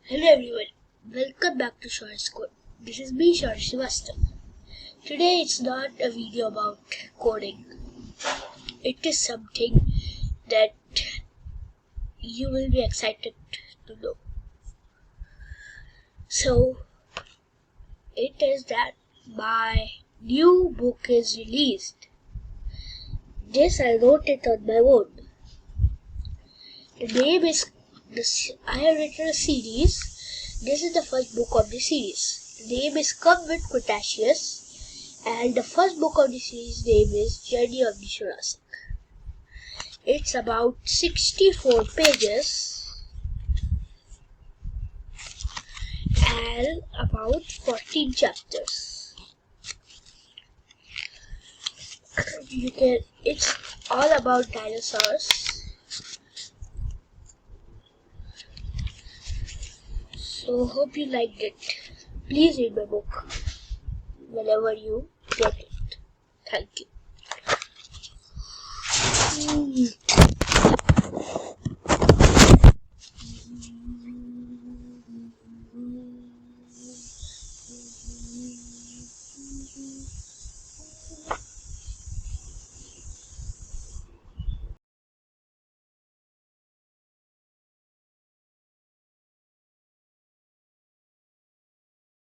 Hello everyone, welcome back to Short's Code. This is me, Short Srivastava. Today it's not a video about coding. It is something that you will be excited to know. So, it is that my new book is released. This I wrote it on my own. The name is I have written a series. This is the first book of the series. The name is Come with Cretaceous, and the first book of the series name is Journey of the Jurassic. It's about 64 pages and about 14 chapters. It's all about dinosaurs. So hope you liked it. Please read my book whenever you get it. Thank you.